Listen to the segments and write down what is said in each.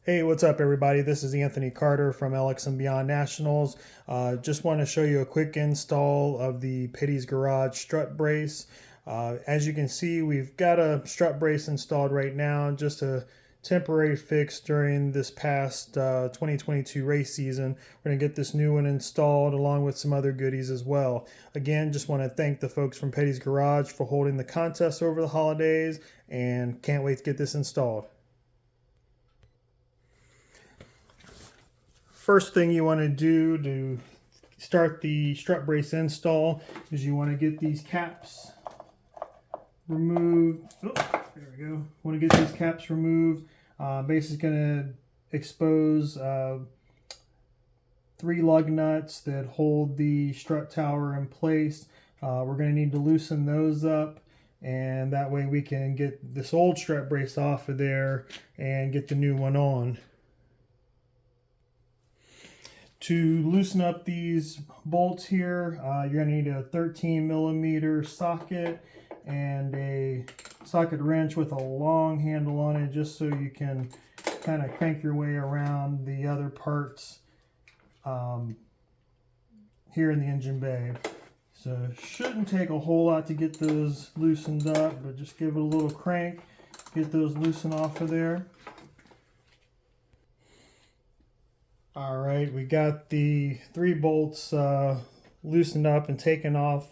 Hey, what's up, everybody? This is Anthony Carter from LX and Beyond Nationals. Just want to show you a quick install of the Pitty's Garage strut brace. As you can see, we've got a strut brace installed right now, just a temporary fix during this past 2022 race season. We're going to get this new one installed along with some other goodies as well. Again, just want to thank the folks from Pitty's Garage for holding the contest over the holidays, and can't wait to get this installed. First thing you want to do to start the strut brace install is you want to get these caps removed. Oh, there we go. Want to get these caps removed. Basically going to expose 3 lug nuts that hold the strut tower in place. We're going to need to loosen those up, and that way we can get this old strut brace off of there and get the new one on. To loosen up these bolts here, you're going to need a 13mm socket and a socket wrench with a long handle on it, just so you can kind of crank your way around the other parts here in the engine bay. So it shouldn't take a whole lot to get those loosened up, but just give it a little crank, get those loosened off of there. All right, we got the 3 bolts loosened up and taken off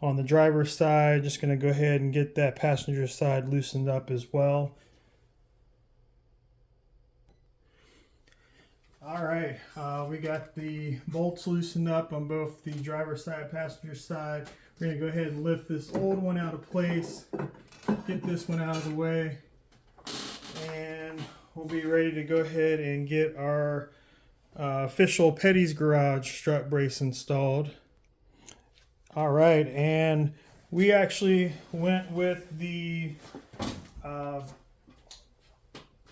on the driver's side. Just going to go ahead and get that passenger side loosened up as well. All right, we got the bolts loosened up on both the driver's side, passenger side. We're going to go ahead and lift this old one out of place, get this one out of the way, and we'll be ready to go ahead and get our official Pitty's Garage strut brace installed. All right, and we actually went with the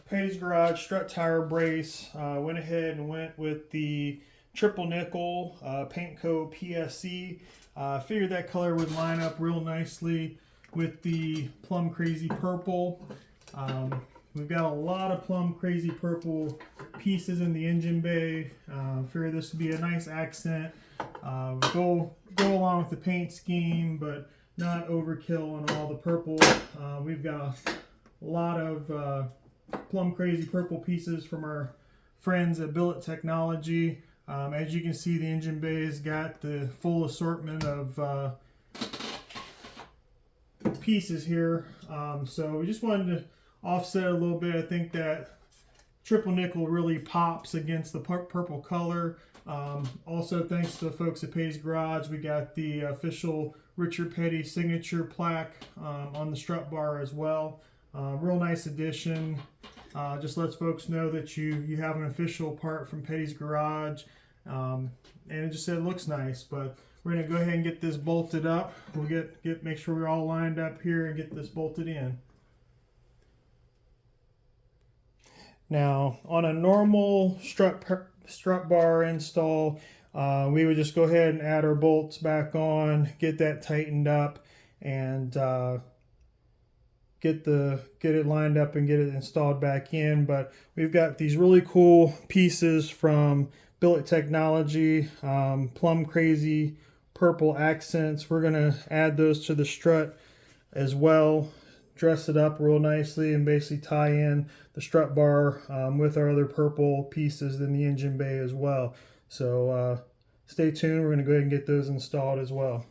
Pitty's Garage strut tower brace. Went ahead and went with the triple nickel paint coat PSC. Figured that color would line up real nicely with the plum crazy purple. We've got a lot of plum crazy purple pieces in the engine bay. Figured this would be a nice accent. Go along with the paint scheme, but not overkill on all the purple. We've got a lot of plum crazy purple pieces from our friends at Billet Technology. As you can see, the engine bay has got the full assortment of pieces here. So we just wanted to offset a little bit. I think that triple nickel really pops against the purple color. Also, thanks to the folks at Pitty's Garage, we got the official Richard Petty signature plaque on the strut bar as well. Real nice addition. Just lets folks know that you have an official part from Pitty's Garage, and it just said it looks nice. But we're gonna go ahead and get this bolted up. We'll make sure we're all lined up here and get this bolted in. Now, on a normal strut bar install, we would just go ahead and add our bolts back on, get that tightened up, and get it lined up and get it installed back in. But we've got these really cool pieces from Billet Technology, plum crazy purple accents. We're gonna add those to the strut as well, dress it up real nicely, and basically tie in the strut bar with our other purple pieces in the engine bay as well. So stay tuned. We're going to go ahead and get those installed as well.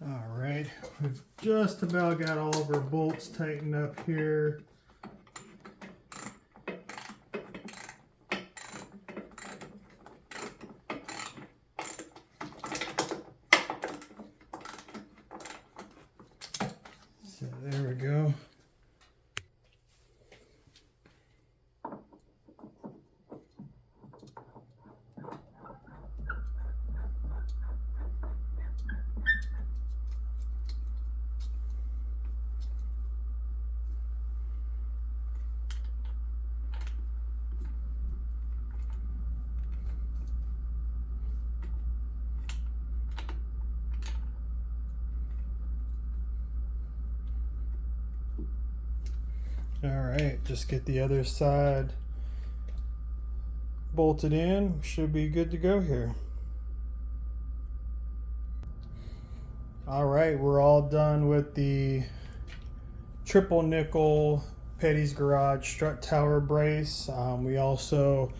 All right, we've just about got all of our bolts tightened up here. So there we go. All right, just get the other side bolted in. Should be good to go here. All right, we're all done with the triple nickel Petty's Garage strut tower brace. We also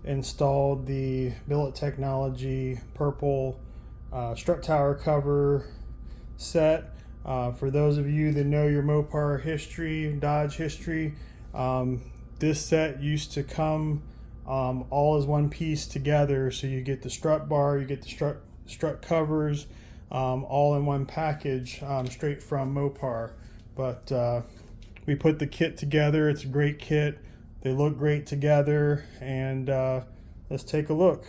installed the Billet Technology purple strut tower cover set. For those of you that know your Mopar history, Dodge history, this set used to come all as one piece together. So you get the strut bar, you get the strut covers, all in one package, straight from Mopar. But we put the kit together. It's a great kit. They look great together, and let's take a look.